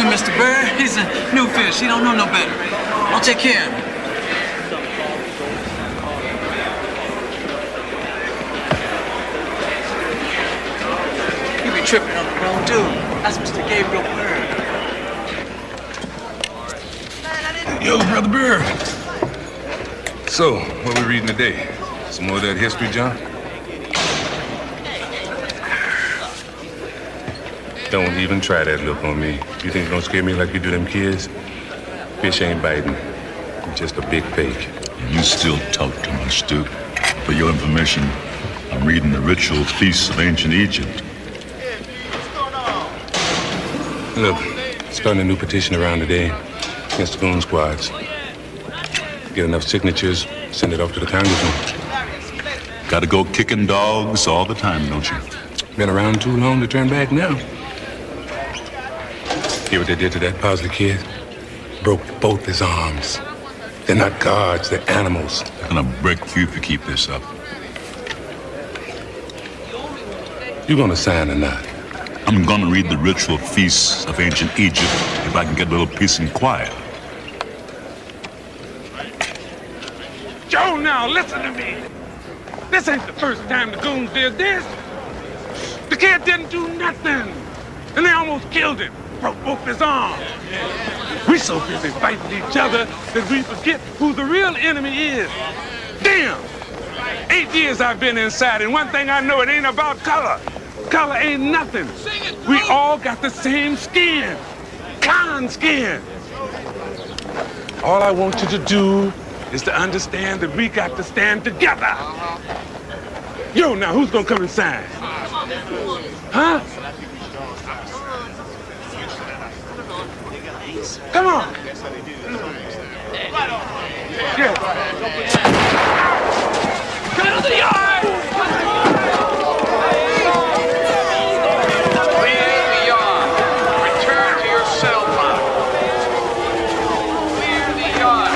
Mr. Bird. He's a new fish. He don't know no better. I'll take care of him. You be tripping on the wrong dude. That's Mr. Gabriel Bird. Yo, Brother Bird. So, what we reading today? Some more of that history, John? Don't even try that look on me. You think it's gonna scare me like you do them kids? Fish ain't biting. I'm just a big fake. You still talk too much, Duke. For your information, I'm reading the ritual feasts of ancient Egypt. Look, starting a new petition around today against the goon squads. Get enough signatures, send it off to the congressman. Gotta go kicking dogs all the time, don't you? Been around too long to turn back now. Hear what they did to that Posley kid? Broke both his arms. They're not guards, they're animals. They're gonna break you if you keep this up. You gonna sign or not? I'm gonna read the ritual feasts of ancient Egypt if I can get a little peace and quiet. Joe, now listen to me. This ain't the first time the goons did this. The kid didn't do nothing, and they almost killed him. Broke both his arms. We so busy fighting each other that we forget who the real enemy is. Damn! 8 years I've been inside, and one thing I know, it ain't about color. Color ain't nothing. We all got the same skin. Cotton skin. All I want you to do is to understand that we got to stand together. Yo, now who's gonna come and sign? Huh? Come on. Yeah. Come to the yard. Clear the yard. Return to your cell block. Clear the yard.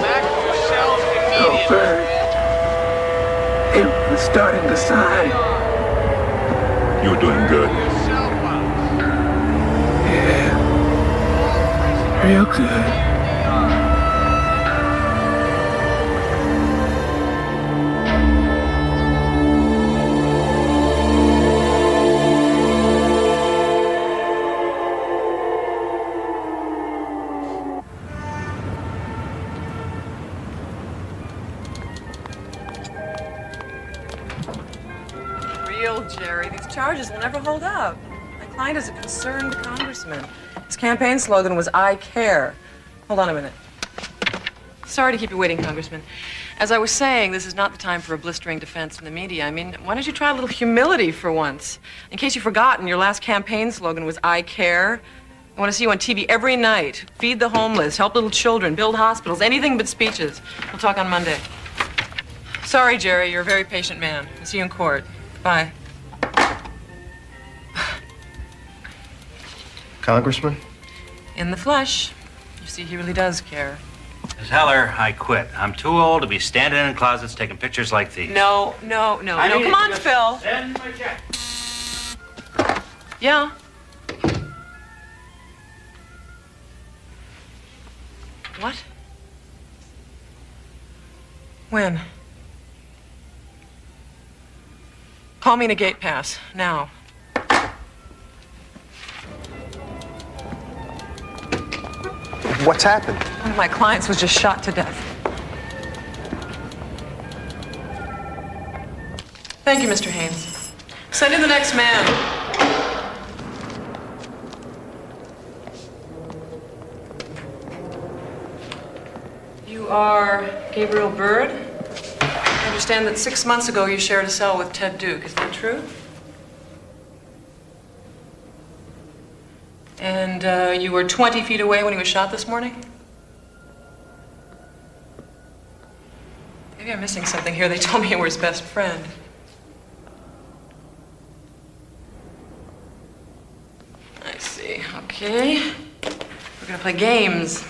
Back to your cells immediately. Oh, Bird. It was starting to sign. You're doing good. Real good. Real, Jerry. These charges will never hold up. My client is a concerned congressman. His campaign slogan was, I care. Hold on a minute. Sorry to keep you waiting, Congressman. As I was saying, this is not the time for a blistering defense in the media. I mean, why don't you try a little humility for once? In case you've forgotten, your last campaign slogan was, I care. I want to see you on TV every night. Feed the homeless, help little children, build hospitals, anything but speeches. We'll talk on Monday. Sorry, Jerry, you're a very patient man. I'll see you in court. Bye. Congressman? In the flesh. You see, he really does care. Tell her I quit. I'm too old to be standing in closets taking pictures like these. No. Come on, Phil. Send my check. Yeah. What? When? Call me in a gate pass, now. What's happened? One of my clients was just shot to death. Thank you, Mr. Haynes. Send in the next man. You are Gabriel Bird? I understand that 6 months ago you shared a cell with Ted Duke. Is that true? And you were 20 feet away when he was shot this morning? Maybe I'm missing something here. They told me you were his best friend. I see. Okay. We're gonna play games.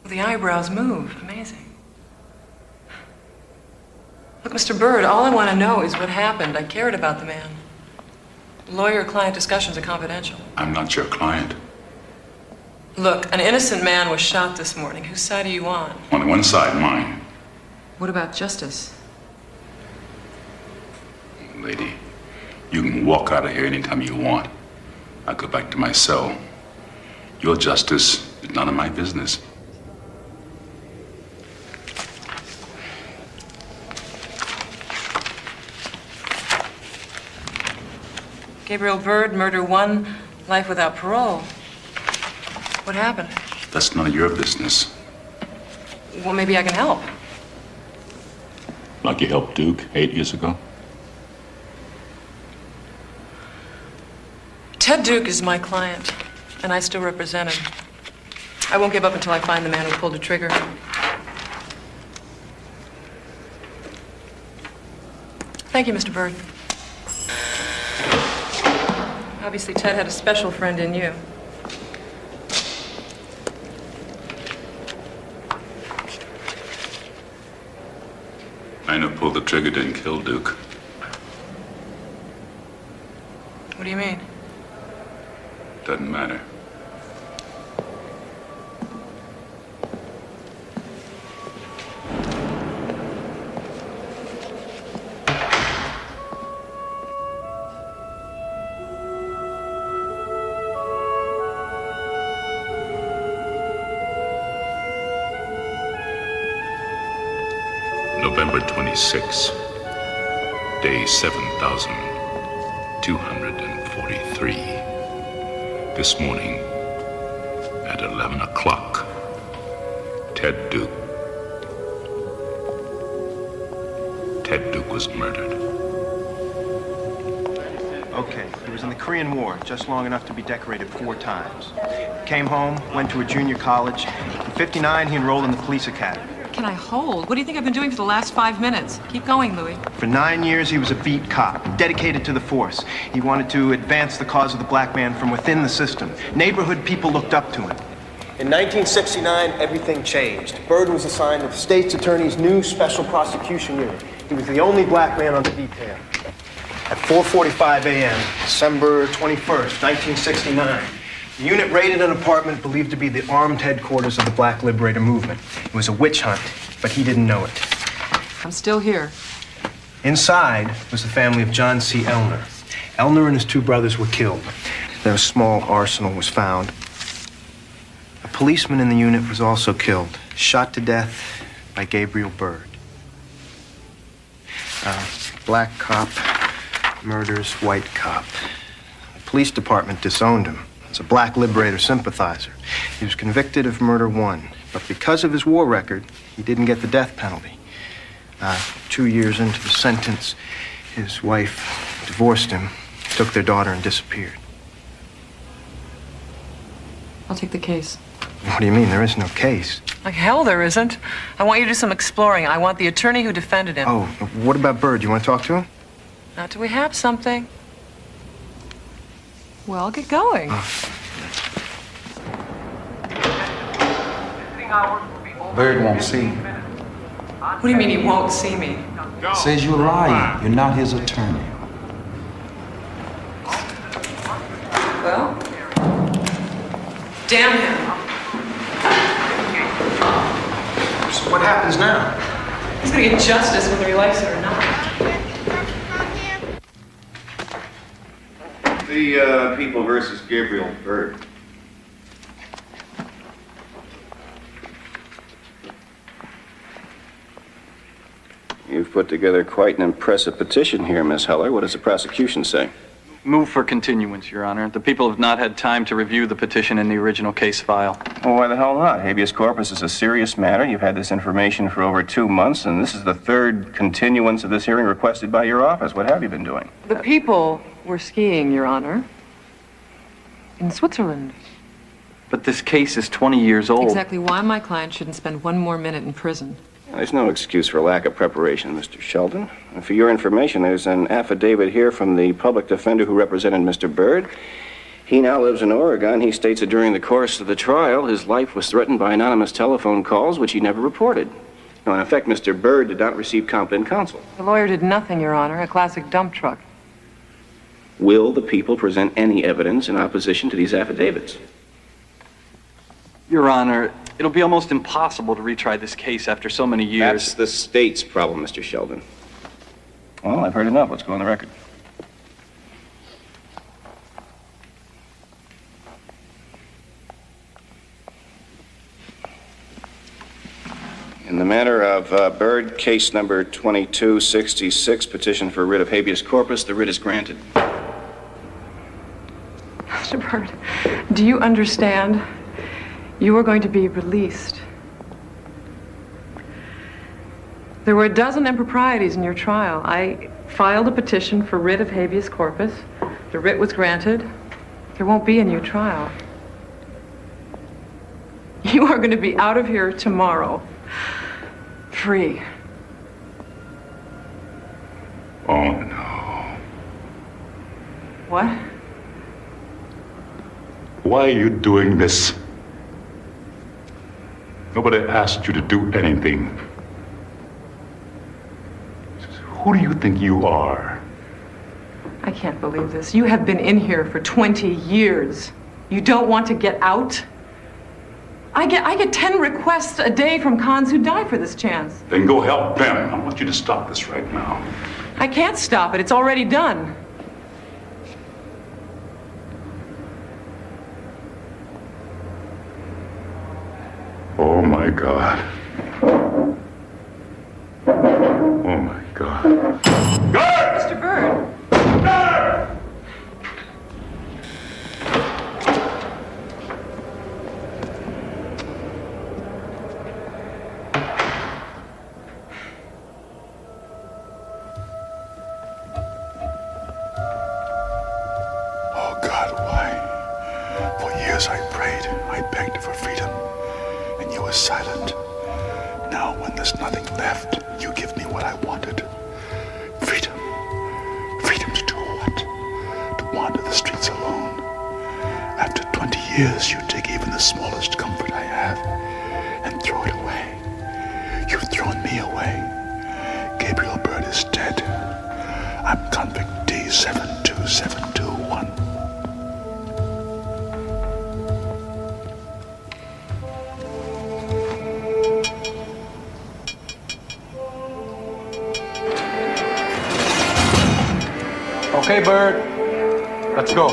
The eyebrows move. Amazing. Look, Mr. Bird, all I want to know is what happened. I cared about the man. Lawyer-client discussions are confidential. I'm not your client. Look, an innocent man was shot this morning. Whose side are you on? On one side, mine. What about justice? Lady, you can walk out of here anytime you want. I go back to my cell. Your justice is none of my business. Gabriel Bird, murder 1, life without parole. What happened? That's none of your business. Well, maybe I can help. Like you helped Duke 8 years ago? Ted Duke is my client, and I still represent him. I won't give up until I find the man who pulled the trigger. Thank you, Mr. Bird. Obviously, Ted had a special friend in you. I know pulled the trigger didn't kill Duke. What do you mean? Doesn't matter. November 26, day 7,243. This morning, at 11 o'clock, Ted Duke was murdered. Okay, he was in the Korean War, just long enough to be decorated 4 times. Came home, went to a junior college. In '59, he enrolled in the police academy. Can I hold? What do you think I've been doing for the last 5 minutes? Keep going, Louis. For 9 years, he was a beat cop, dedicated to the force. He wanted to advance the cause of the black man from within the system. Neighborhood people looked up to him. In 1969, everything changed. Bird was assigned to the state's attorney's new special prosecution unit. He was the only black man on the detail. At 4:45 a.m., December 21st, 1969, the unit raided an apartment believed to be the armed headquarters of the Black Liberator Movement. It was a witch hunt, but he didn't know it. I'm still here. Inside was the family of John C. Elner. Elner and his 2 brothers were killed. Their small arsenal was found. A policeman in the unit was also killed, shot to death by Gabriel Bird. Black cop murders white cop. The police department disowned him. As a Black Liberator sympathizer. He was convicted of murder 1, but because of his war record, he didn't get the death penalty. 2 years into the sentence, his wife divorced him, took their daughter, and disappeared. I'll take the case. What do you mean? There is no case. Like hell there isn't. I want you to do some exploring. I want the attorney who defended him. Oh, what about Bird? You want to talk to him? Not till we have something. Well, get going. Bird won't see you. What do you mean he won't see me? Says you're lying. You're not his attorney. Well, damn him. So what happens now? He's gonna get justice whether he likes it or not. The People versus Gabriel Bird. You've put together quite an impressive petition here, Miss Heller. What does the prosecution say? Move for continuance, Your Honor. The people have not had time to review the petition in the original case file. Well, why the hell not? Habeas corpus is a serious matter. You've had this information for over 2 months, and this is the third continuance of this hearing requested by your office. What have you been doing? The people were skiing, Your Honor. In Switzerland. But this case is 20 years old. Exactly why my client shouldn't spend one more minute in prison. There's no excuse for lack of preparation, Mr. Sheldon. And for your information, there's an affidavit here from the public defender who represented Mr. Bird. He now lives in Oregon. He states that during the course of the trial, his life was threatened by anonymous telephone calls, which he never reported. Now, in effect, Mr. Bird did not receive competent counsel. The lawyer did nothing, Your Honor. A classic dump truck. Will the people present any evidence in opposition to these affidavits? Your Honor, it'll be almost impossible to retry this case after so many years. That's the state's problem, Mr. Sheldon. Well, I've heard enough. Let's go on the record. In the matter of Bird, case number 2266, petition for writ of habeas corpus, the writ is granted. Mr. Bird, do you understand? You are going to be released. There were a dozen improprieties in your trial. I filed a petition for writ of habeas corpus. The writ was granted. There won't be a new trial. You are going to be out of here tomorrow. Free. Oh, no. What? Why are you doing this? Nobody asked you to do anything. Who do you think you are? I can't believe this. You have been in here for 20 years. You don't want to get out? I get 10 requests a day from cons who die for this chance. Then go help them. I want you to stop this right now. I can't stop it. It's already done. Oh, my God. Oh, my God. Guard! Mr. Bird! Guard! Oh, God, why? For years I prayed, I begged for freedom. And you were silent. Now, when there's nothing left, you give me what I wanted. Freedom. Freedom to do what? To wander the streets alone. After 20 years, you take even the smallest comfort I have and throw it away. You've thrown me away. Gabriel Bird is dead. I'm convict D72721. Okay, Bird. Let's go.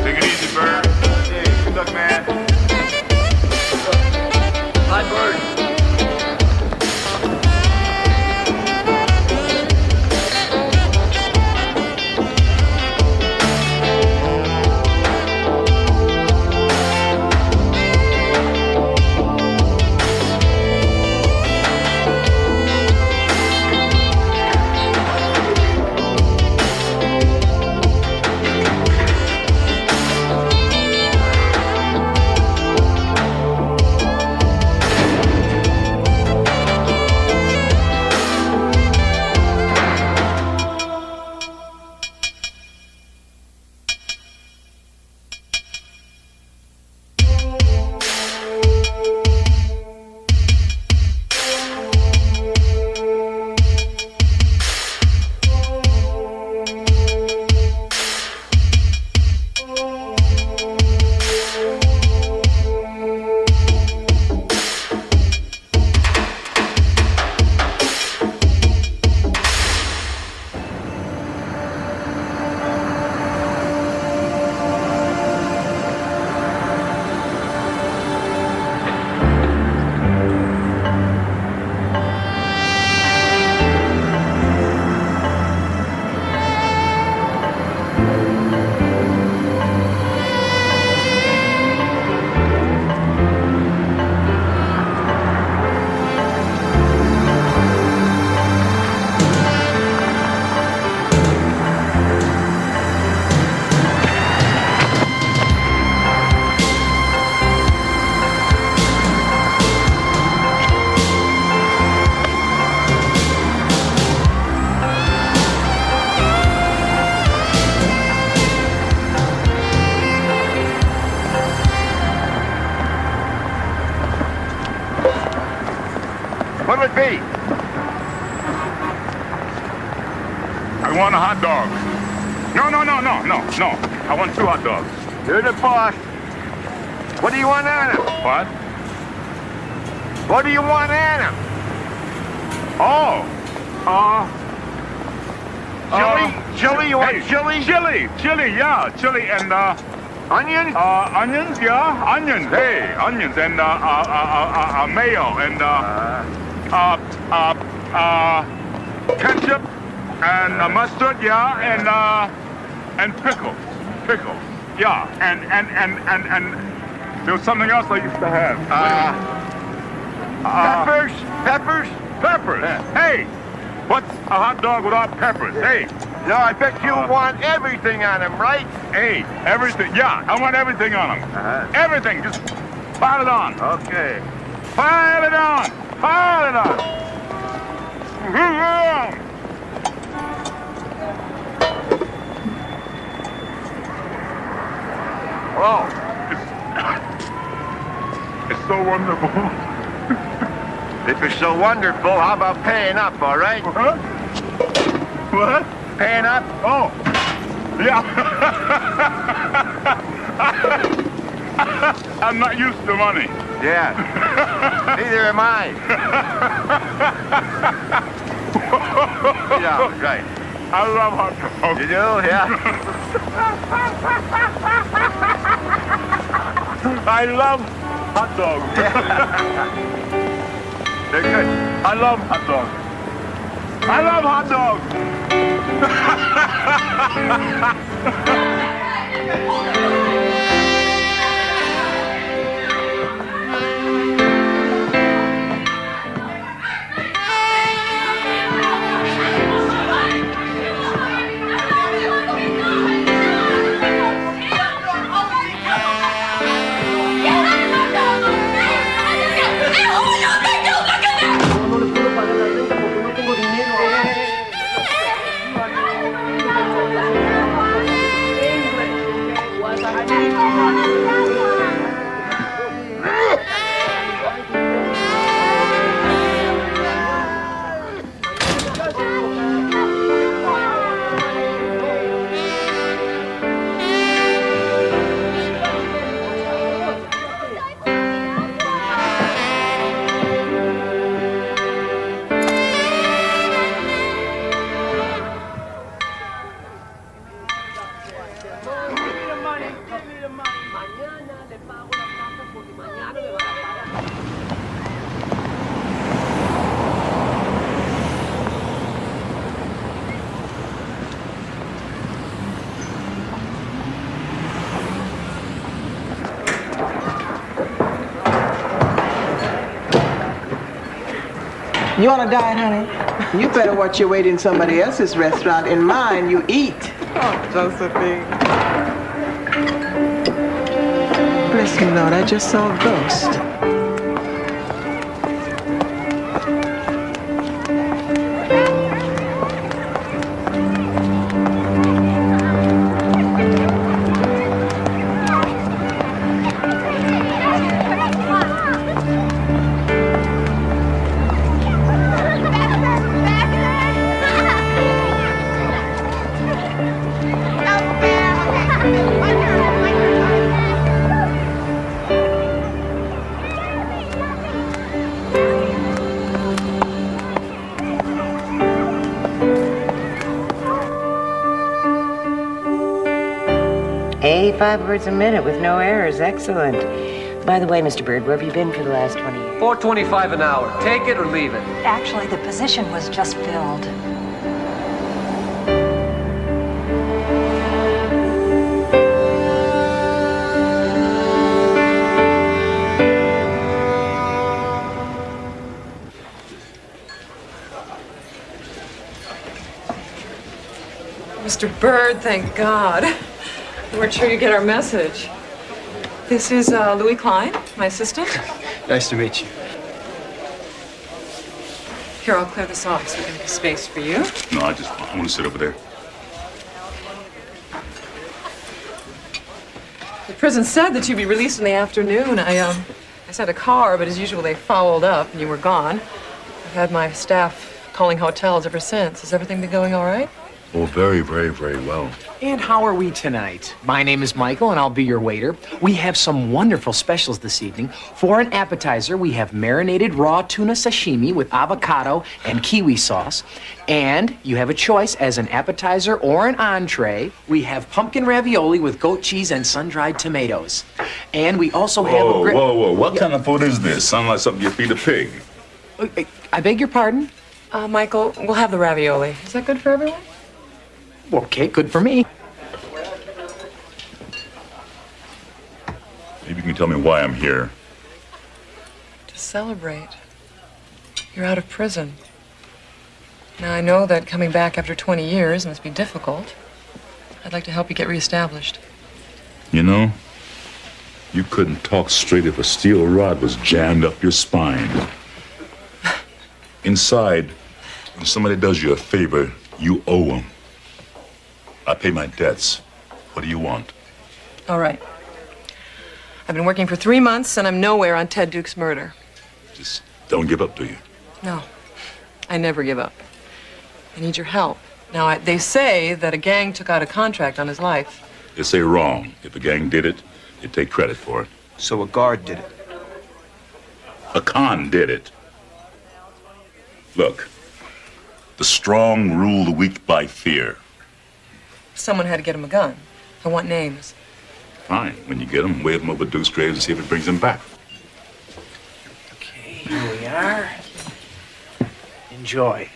Take it easy, Bird. Hey, good luck, man. Hi, Bird. I want a hot dog. No. I want 2 hot dogs. You're the boss. What do you want on him? What? What do you want on him? Oh. Chili? You want chili? Chili, yeah. Chili and, onions? Onions, yeah. Onions, hey. Onions and, mayo and, ketchup and mustard, yeah. And pickles. Yeah. And there was something else I used to have. Peppers? Hey, what's a hot dog without peppers? Hey. No, I bet you want everything on him, right? Hey, everything. Yeah, I want everything on him. Everything. Just pile it on. Okay. Pile it on. Whoa. It's so wonderful. If it's so wonderful, how about paying up, all right? What? Paying up? Oh. Yeah. I'm not used to money. Yeah. Neither am I. Yeah, right. I love hot dogs. You do? Yeah. I love hot dogs. They're good. I love hot dogs. I love hot dogs. You on a diet, honey? You better watch your weight in somebody else's restaurant. In mine, you eat. Oh, Josephine. Bless me, Lord, I just saw a ghost. Five words a minute with no errors. Excellent. By the way, Mr. Bird, where have you been for the last 20 years? $4.25 an hour. Take it or leave it. Actually, the position was just filled. Mr. Bird, thank God. We weren't sure you'd get our message. This is Louis Klein, my assistant. Nice to meet you. Here, I'll clear this off so we can make space for you. No, I want to sit over there. The prison said that you'd be released in the afternoon. I sent a car, but as usual, they fouled up and you were gone. I've had my staff calling hotels ever since. Has everything been going all right? Oh, very, very, very well. And how are we tonight? My name is Michael, and I'll be your waiter. We have some wonderful specials this evening. For an appetizer, we have marinated raw tuna sashimi with avocado and kiwi sauce. And you have a choice as an appetizer or an entree. We have pumpkin ravioli with goat cheese and sun-dried tomatoes. And we also have a... Whoa. What kind of food is this? Sounds like something you feed a pig. I beg your pardon? Michael, we'll have the ravioli. Is that good for everyone? Okay, good for me. Maybe you can tell me why I'm here. To celebrate. You're out of prison. Now, I know that coming back after 20 years must be difficult. I'd like to help you get reestablished. You know, you couldn't talk straight if a steel rod was jammed up your spine. Inside, when somebody does you a favor, you owe them. I pay my debts. What do you want? All right. I've been working for 3 months, and I'm nowhere on Ted Duke's murder. Just don't give up, do you? No. I never give up. I need your help. Now, they say that a gang took out a contract on his life. They say wrong. If a gang did it, they take credit for it. So a guard did it. A con did it. Look, the strong rule the weak by fear. Someone had to get him a gun. I want names. Fine. When you get them, wave them over Deuce Graves and see if it brings him back. Okay, here we are. Enjoy.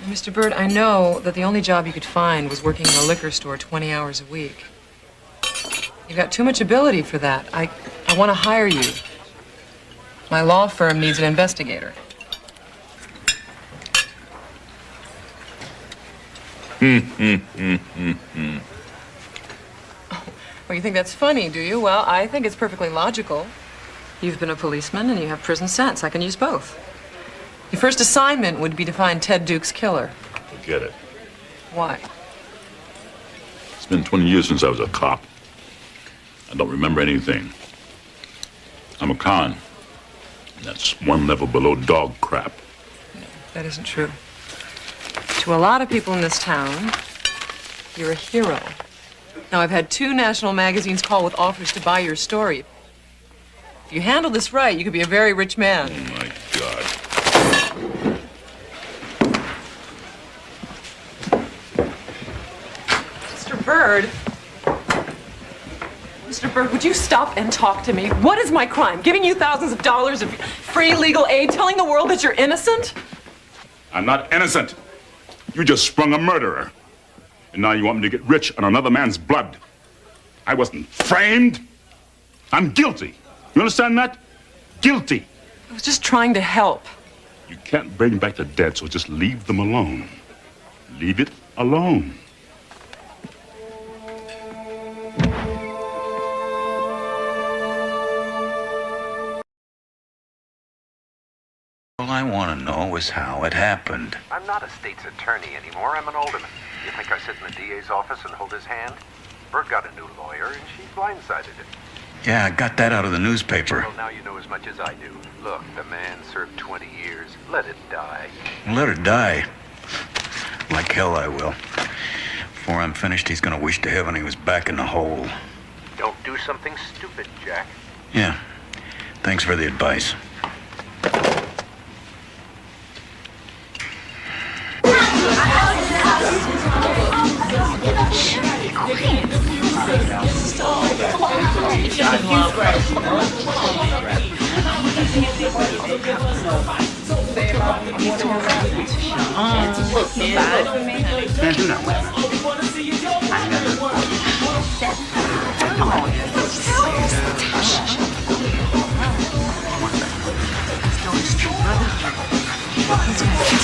Mr. Bird, I know that the only job you could find was working in a liquor store 20 hours a week. You've got too much ability for that. I want to hire you. My law firm needs an investigator. Well, you think that's funny, do you? Well, I think it's perfectly logical. You've been a policeman and you have prison sentence. I can use both. Your first assignment would be to find Ted Duke's killer. Forget it. Why? It's been 20 years since I was a cop. I don't remember anything. I'm a con. That's one level below dog crap. No, that isn't true. To a lot of people in this town, you're a hero. Now, I've had 2 national magazines call with offers to buy your story. If you handle this right, you could be a very rich man. Oh, my God. Mr. Bird. Mr. Bird, would you stop and talk to me? What is my crime? Giving you thousands of dollars of free legal aid, telling the world that you're innocent? I'm not innocent. You just sprung a murderer. And now you want me to get rich on another man's blood. I wasn't framed. I'm guilty. You understand that? Guilty. I was just trying to help. You can't bring back the dead, so just leave them alone. Leave it alone. All I want to know is how it happened. I'm not a state's attorney anymore. I'm an alderman. You think I sit in the DA's office and hold his hand? Bert got a new lawyer, and she blindsided him. Yeah, I got that out of the newspaper. Well, now you know as much as I do. Look, the man served 20 years. Let it die. Let her die. Like hell I will. Before I'm finished, he's gonna wish to heaven he was back in the hole. Don't do something stupid, Jack. Yeah. Thanks for the advice.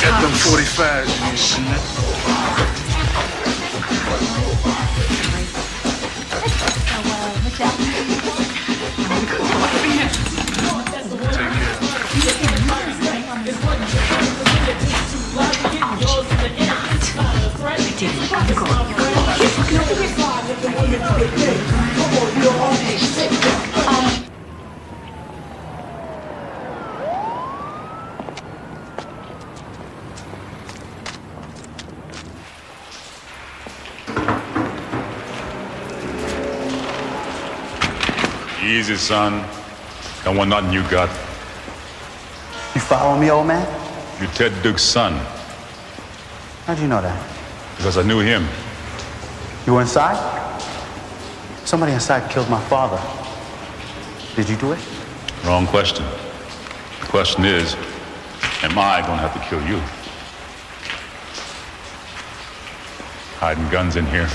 Get them 45s, you see it? Easy, son. That one nothing you got. You follow me, old man? You're Ted Duke's son. How'd you know that? Because I knew him. You were inside? Somebody inside killed my father. Did you do it? Wrong question. The question is, am I gonna have to kill you? Hiding guns in here.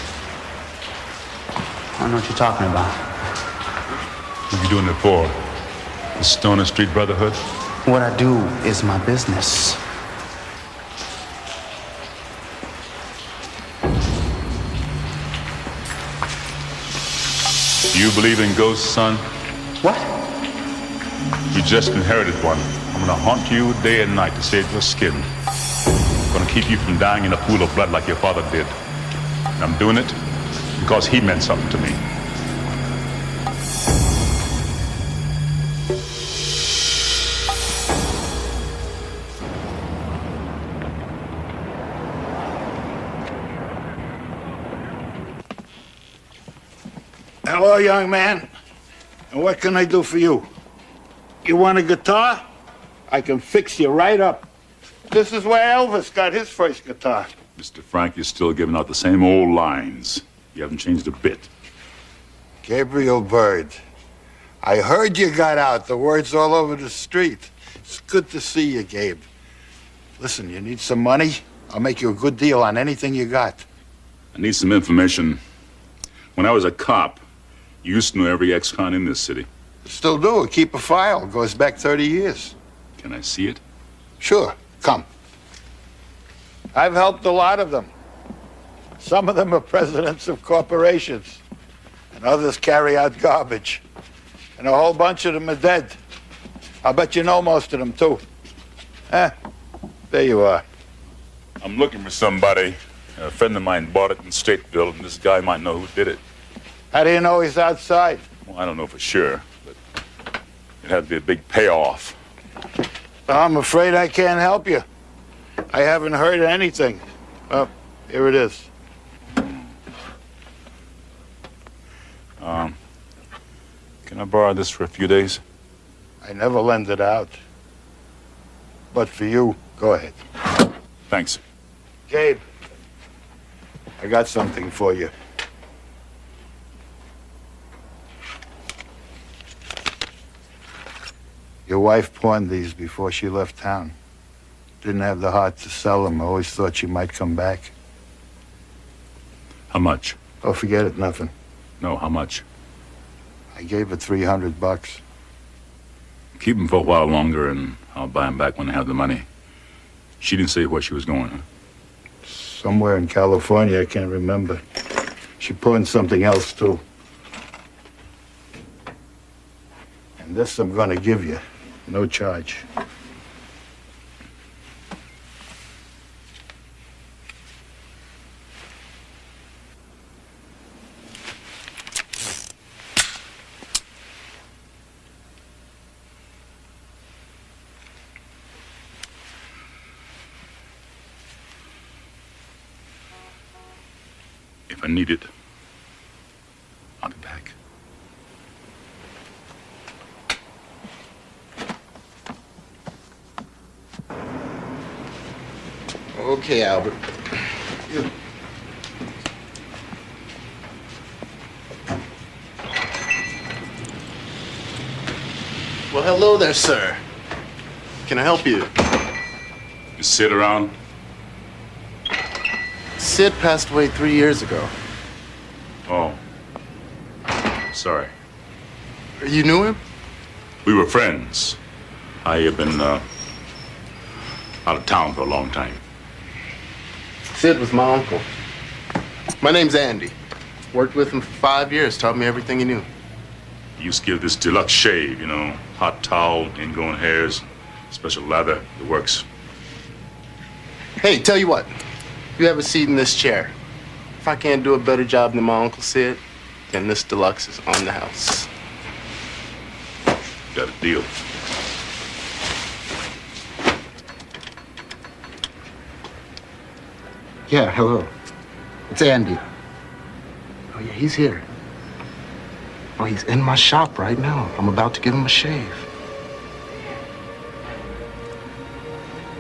I don't know what you're talking about. What you doing it for? The Stoner Street Brotherhood? What I do is my business. Do you believe in ghosts, son? What? You just inherited one. I'm gonna haunt you day and night to save your skin. I'm gonna keep you from dying in a pool of blood like your father did. And I'm doing it because he meant something to me. Hello, young man. And what can I do for you? You want a guitar? I can fix you right up. This is where Elvis got his first guitar. Mr. Frank, you're still giving out the same old lines. You haven't changed a bit. Gabriel Byrd. I heard you got out. The word's all over the street. It's good to see you, Gabe. Listen, you need some money? I'll make you a good deal on anything you got. I need some information. When I was a cop, you used to know every ex-con in this city. Still do. Keep a file. Goes back 30 years. Can I see it? Sure. Come. I've helped a lot of them. Some of them are presidents of corporations, and others carry out garbage. And a whole bunch of them are dead. I'll bet you know most of them, too. There you are. I'm looking for somebody. A friend of mine bought it in Stateville, and this guy might know who did it. How do you know he's outside? Well, I don't know for sure, but it had to be a big payoff. I'm afraid I can't help you. I haven't heard anything. Oh, here it is. Can I borrow this for a few days? I never lend it out. But for you, go ahead. Thanks. Gabe, I got something for you. Your wife pawned these before she left town. Didn't have the heart to sell them. Always thought she might come back. How much? Oh, forget it, nothing. No, how much? I gave her $300. Keep them for a while longer, and I'll buy them back when I have the money. She didn't say where she was going, huh? Somewhere in California, I can't remember. She pawned something else, too. And this I'm gonna give you. No charge. If I need it, I'll be back. Okay, Albert. Well, hello there, sir. Can I help you? You sit around? Sid passed away 3 years ago. Oh. Sorry. You knew him? We were friends. I have been out of town for a long time. Sid was my uncle. My name's Andy. Worked with him for 5 years, taught me everything he knew. He used to give this deluxe shave, you know, hot towel, ingrown hairs, special lather, the works. Hey, tell you what. You have a seat in this chair. If I can't do a better job than my Uncle Sid, then this deluxe is on the house. Got a deal. Yeah, hello. It's Andy. Oh, yeah, he's here. Oh, he's in my shop right now. I'm about to give him a shave.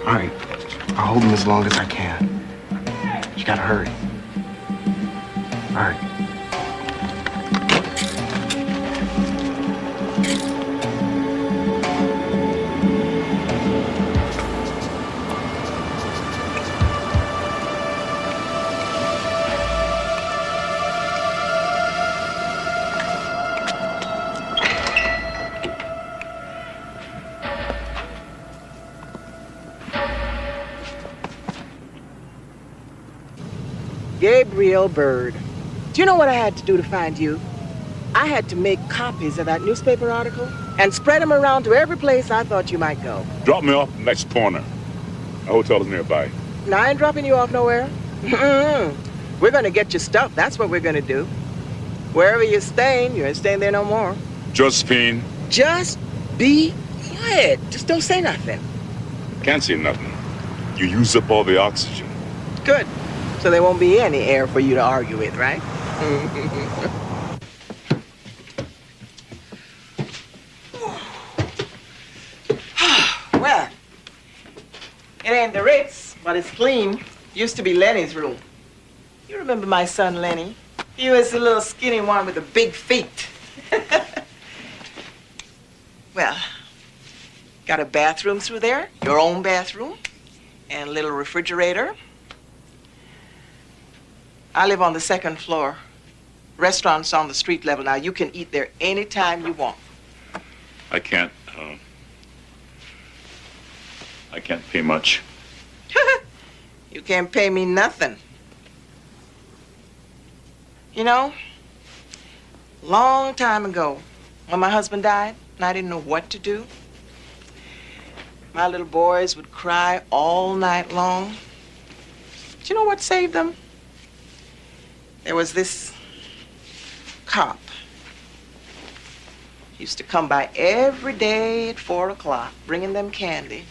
All right, I'll hold him as long as I can. You gotta hurry. All right. Gabriel Byrd. Do you know what I had to do to find you? I had to make copies of that newspaper article and spread them around to every place I thought you might go. Drop me off next corner. The hotel is nearby. Now, I ain't dropping you off nowhere. We're gonna get your stuff. That's what we're gonna do. Wherever you're staying, you ain't staying there no more. Josephine. Just be quiet. Just don't say nothing. Can't see nothing. You use up all the oxygen. Good. So there won't be any air for you to argue with, right? Well, it ain't the Ritz, but it's clean. Used to be Lenny's room. You remember my son, Lenny? He was the little skinny one with the big feet. Well, got a bathroom through there, your own bathroom, and a little refrigerator. I live on the second floor. Restaurant's on the street level. Now, you can eat there anytime you want. I can't pay much. You can't pay me nothing. You know, long time ago, when my husband died, and I didn't know what to do, my little boys would cry all night long. Do you know what saved them? There was this cop. He used to come by every day at 4 o'clock, bringing them candy,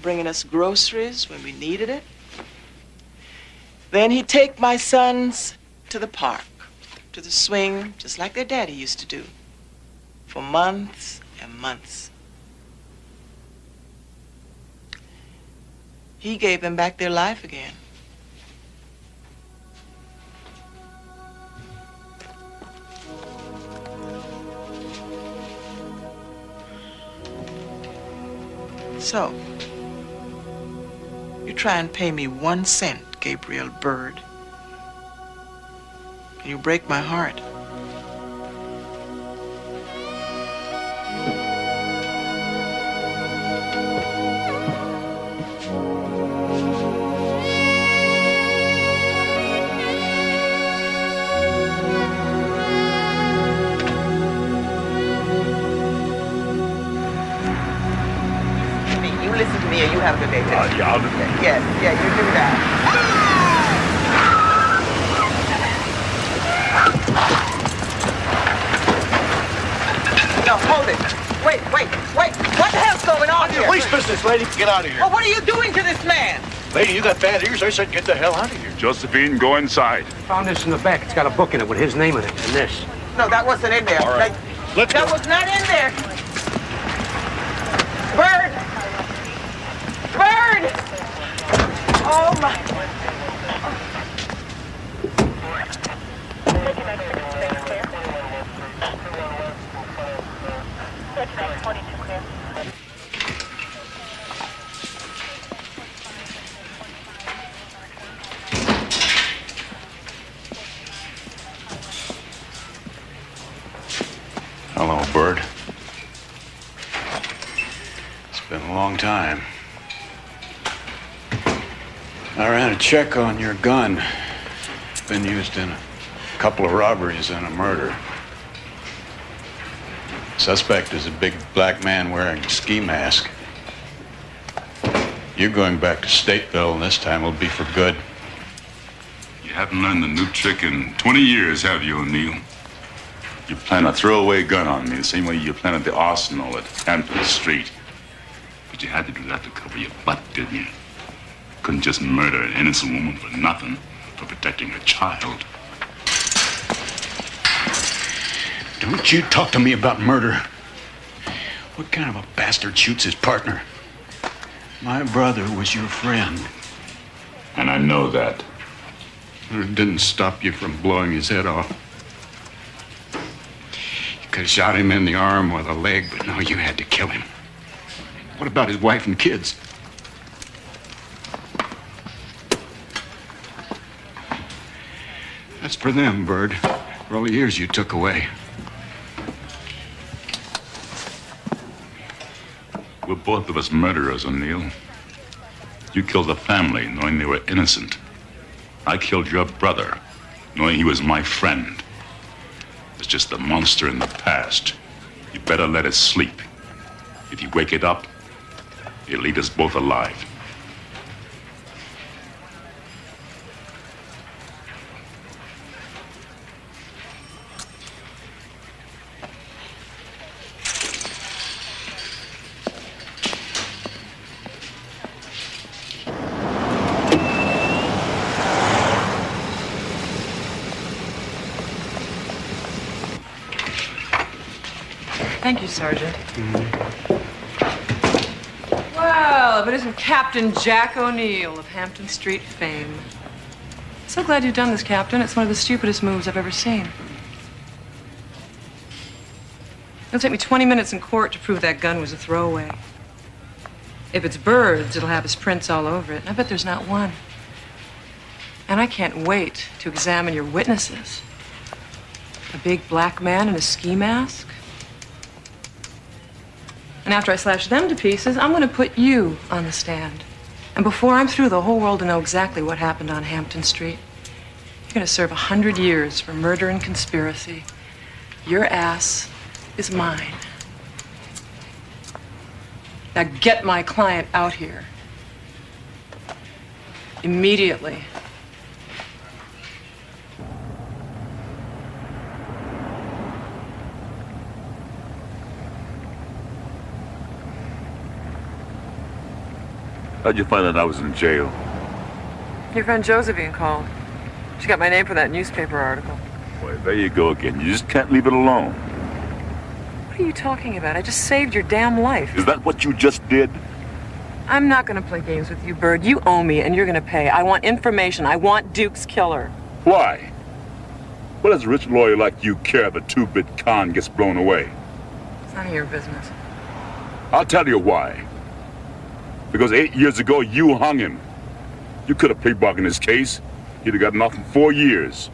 bringing us groceries when we needed it. Then he'd take my sons to the park, to the swing, just like their daddy used to do, for months and months. He gave them back their life again. So, you try and pay me 1 cent, Gabriel Byrd, and you break my heart. You have a good day, too. Yeah, I'll do that. Yes, yeah, you do that. No, hold it. Wait. What the hell's going on here? Police business, lady. Get out of here. Well, what are you doing to this man? Lady, you got bad ears. I said get the hell out of here. Josephine, go inside. Found this in the back. It's got a book in it with his name in it and this. No, that wasn't in there. All right. Let's go. That was not in there. Byrd! Oh, my. Hello, Byrd. It's been a long time. I ran a check on your gun. It's been used in a couple of robberies and a murder. Suspect is a big black man wearing a ski mask. You're going back to Stateville, and this time will be for good. You haven't learned the new trick in 20 years, have you, O'Neill? You plan a throwaway gun on me the same way you planted the arsenal at Hampton Street. But you had to do that to cover your butt, didn't you? Couldn't just murder an innocent woman for nothing, for protecting her child. Don't you talk to me about murder. What kind of a bastard shoots his partner? My brother was your friend. And I know that. It didn't stop you from blowing his head off. You could have shot him in the arm or the leg, but no, you had to kill him. What about his wife and kids? That's for them, Bird. For all the years you took away. We're both of us murderers, O'Neill. You killed a family knowing they were innocent. I killed your brother knowing he was my friend. It's just a monster in the past. You better let it sleep. If you wake it up, it'll eat us both alive. Thank you, Sergeant. Well, if it isn't Captain Jack O'Neill of Hampton Street fame. So glad you've done this, Captain. It's one of the stupidest moves I've ever seen. It'll take me 20 minutes in court to prove that gun was a throwaway. If it's Bird's, it'll have his prints all over it. And I bet there's not one. And I can't wait to examine your witnesses. A big black man in a ski mask. And after I slash them to pieces, I'm going to put you on the stand. And before I'm through, the whole world will know exactly what happened on Hampton Street. You're going to serve 100 years for murder and conspiracy. Your ass is mine. Now get my client out here. Immediately. How'd you find out I was in jail? Your friend Josephine called. She got my name for that newspaper article. Boy, there you go again. You just can't leave it alone. What are you talking about? I just saved your damn life. Is that what you just did? I'm not going to play games with you, Bird. You owe me, and you're going to pay. I want information. I want Duke's killer. Why? What does a rich lawyer like you care if a two-bit con gets blown away? It's none of your business. I'll tell you why. Because 8 years ago, you hung him. You could have plea-bargained his case. He'd have gotten off in 4 years.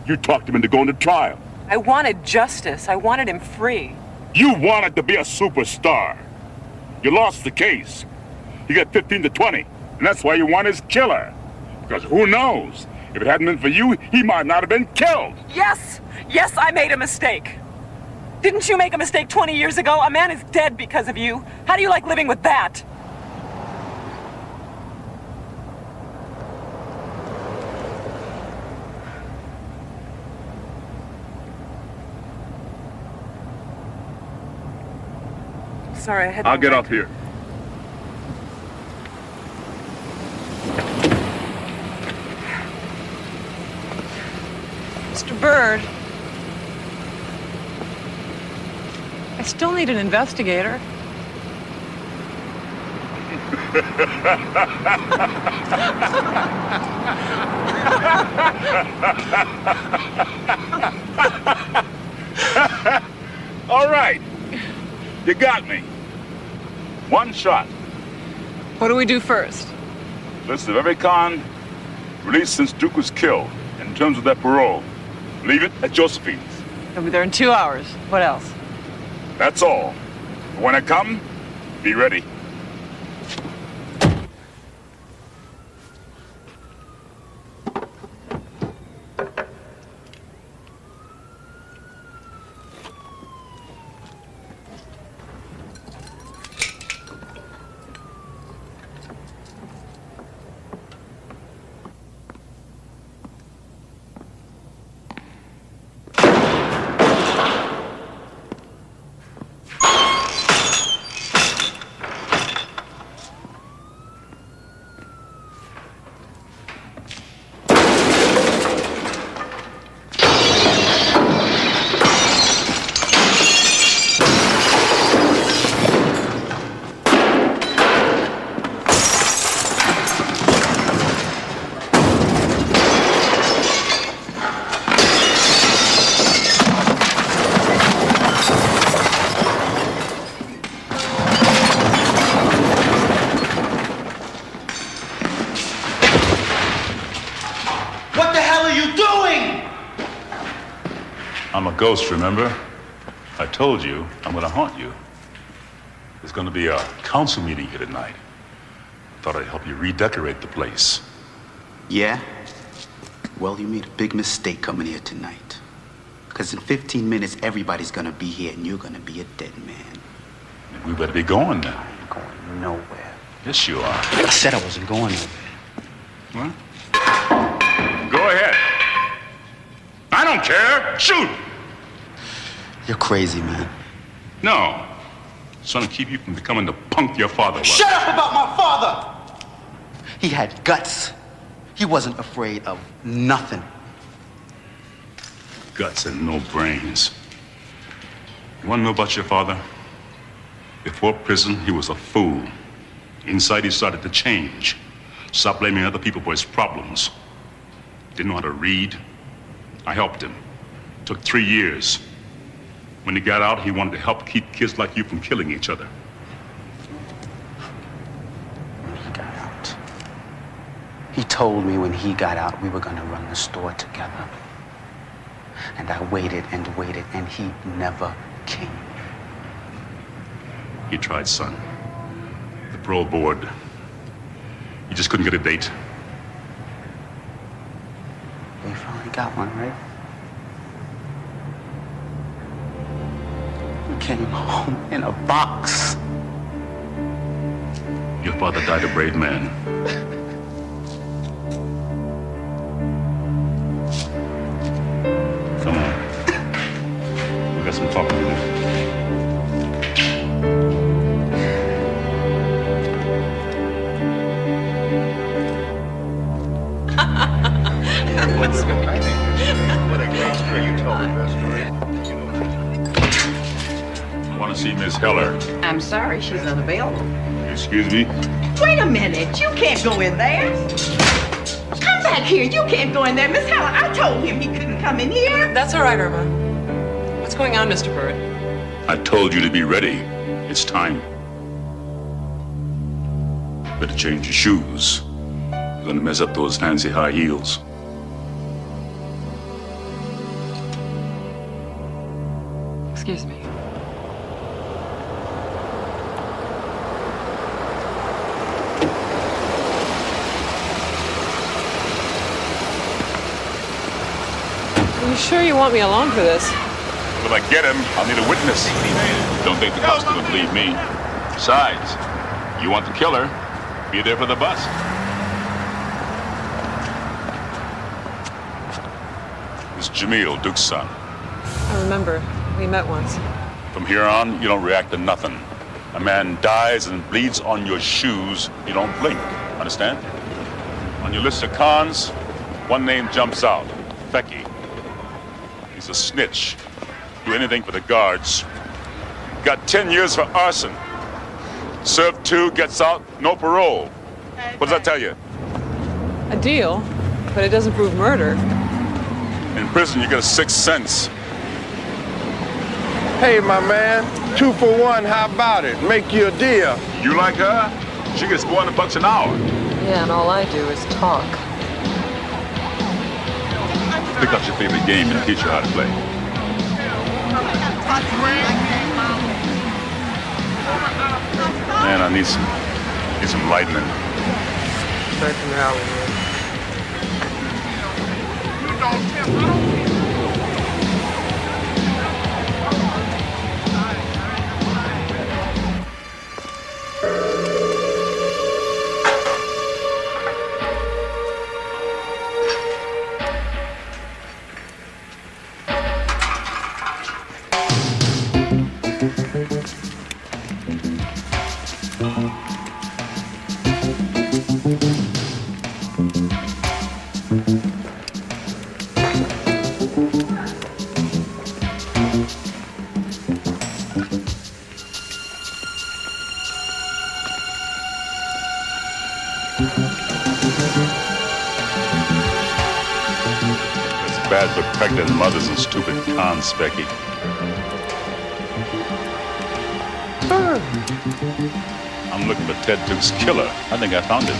You talked him into going to trial. I wanted justice. I wanted him free. You wanted to be a superstar. You lost the case. You got 15 to 20, and that's why you want his killer. Because who knows? If it hadn't been for you, he might not have been killed. Yes! Yes, I made a mistake. Didn't you make a mistake 20 years ago? A man is dead because of you. How do you like living with that? Sorry, I had to... I'll get up here. Mr. Bird, I still need an investigator. All right. You got me. One shot. What do we do first? List of every con released since Duke was killed in terms of their parole. Leave it at Josephine's. I'll be there in 2 hours. What else? That's all. But when I come, be ready. I'm a ghost, remember? I told you I'm gonna haunt you. There's gonna be a council meeting here tonight. Thought I'd help you redecorate the place. Yeah? Well, you made a big mistake coming here tonight. Because in 15 minutes, everybody's gonna be here and you're gonna be a dead man. We better be going now. I ain't going nowhere. Yes, you are. I said I wasn't going nowhere. What? Go ahead. I don't care. Shoot! You're crazy, man. No. It's trying to keep you from becoming the punk your father was. Shut up about my father! He had guts. He wasn't afraid of nothing. Guts and no brains. You want to know about your father? Before prison, he was a fool. Inside, he started to change. Stop blaming other people for his problems. Didn't know how to read. I helped him. Took 3 years. When he got out, he wanted to help keep kids like you from killing each other. He got out. He told me when he got out, we were gonna run the store together. And I waited and waited, and he never came. He tried, son. The parole board. He just couldn't get a date. We finally got one, right? He came home in a box. Your father died a brave man. Come on. We got some talking to do. What's going on? What a great story you told me, best story. I want to see Miss Heller. I'm sorry, she's unavailable. Excuse me? Wait a minute, you can't go in there. Come back here, you can't go in there. Miss Helen, I told him he couldn't come in here. That's all right, Irma. What's going on, Mr. Bird? I told you to be ready. It's time. Better change your shoes. You're gonna mess up those fancy high heels. Excuse me. Are you sure you want me along for this? When I get him, I'll need a witness. Don't think the cops gonna believe me. Besides, you want the killer, be there for the bus. It's Jamil, Duke's son. I remember. We met once. From here on, you don't react to nothing. A man dies and bleeds on your shoes, you don't blink. Understand? On your list of cons, one name jumps out. Fecky. He's a snitch. Do anything for the guards. Got 10 years for arson. Served 2, gets out, no parole. What does that tell you? A deal, but it doesn't prove murder. In prison, you get a 6th sense. Hey, my man, 2 for 1, how about it? Make you a deal. You like her? She gets $400 an hour. Yeah, and all I do is talk. Pick up your favorite game and teach you how to play. Man, I need some lightning. Straight from your alley, man. Bad for pregnant mothers and stupid cons, Becky. I'm looking for Ted Duke's killer. I think I found it.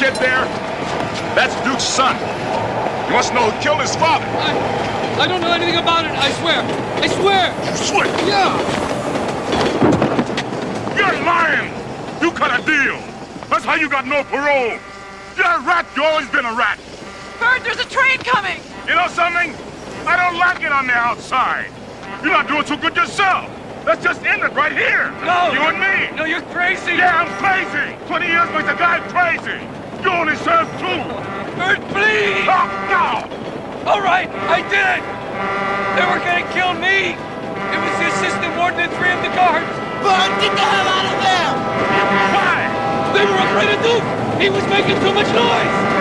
kid there? That's Duke's son. You must know who killed his father. I don't know anything about it, I swear. I swear! You swear? Yeah! You're lying! You cut a deal. That's how you got no parole. You're a rat. You've always been a rat. Bird, there's a train coming! You know something? I don't like it on the outside. You're not doing too good yourself. Let's just end it right here. No! You and me. No, you're crazy! Yeah, I'm crazy. 20 years makes a guy crazy. You only served 2. Bird, please! Oh, no! All right, I did it! They were gonna kill me! It was the assistant warden and 3 of the guards! Bird, get the hell out of there! Why? They were afraid of Duke! He was making too much noise!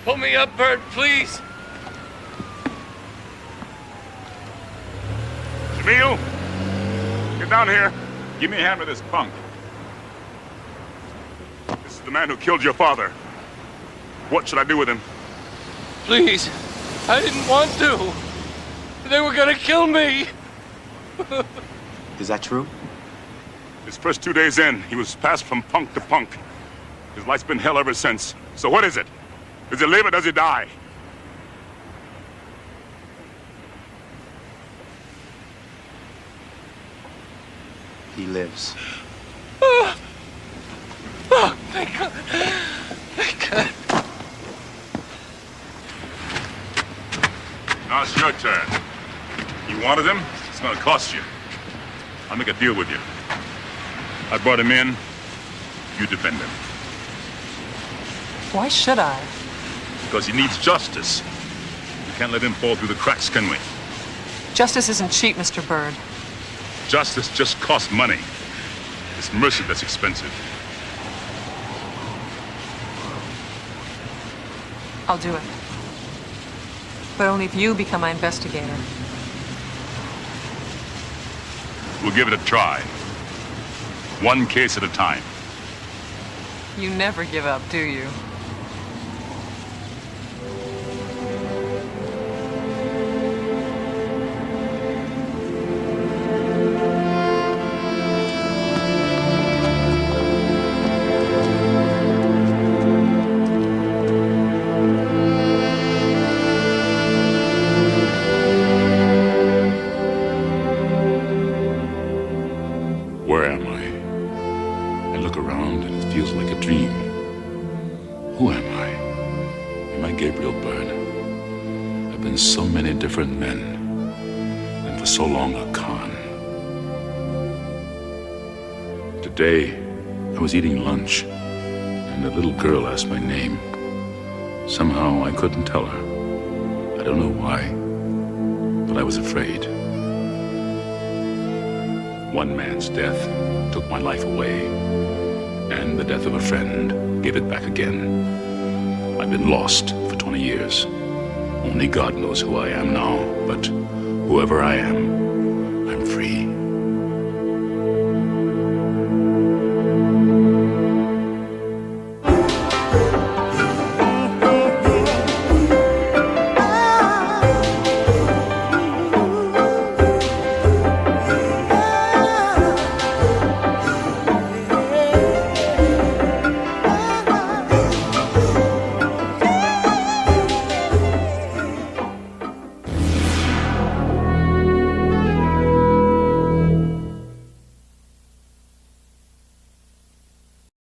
Pull me up, Bird, please! Jamil, get down here. Give me a hand with this punk. This is the man who killed your father. What should I do with him? Please, I didn't want to. They were gonna kill me. Is that true? His first 2 days in, he was passed from punk to punk. His life's been hell ever since. So what is it? Does he live or does he die? He lives. Oh, thank God. Thank God. Now it's your turn. You wanted him? It's gonna cost you. I'll make a deal with you. I brought him in. You defend him. Why should I? Because he needs justice. We can't let him fall through the cracks, can we? Justice isn't cheap, Mr. Bird. Justice just costs money. It's mercy that's expensive. I'll do it. But only if you become my investigator. We'll give it a try. One case at a time. You never give up, do you? Who am I? Am I Gabriel Byrd? I've been so many different men, and for so long a con. Today, I was eating lunch, and a little girl asked my name. Somehow, I couldn't tell her. I don't know why, but I was afraid. One man's death took my life away, and the death of a friend gave it back again. I've been lost for 20 years. Only God knows who I am now, but whoever I am, I'm free.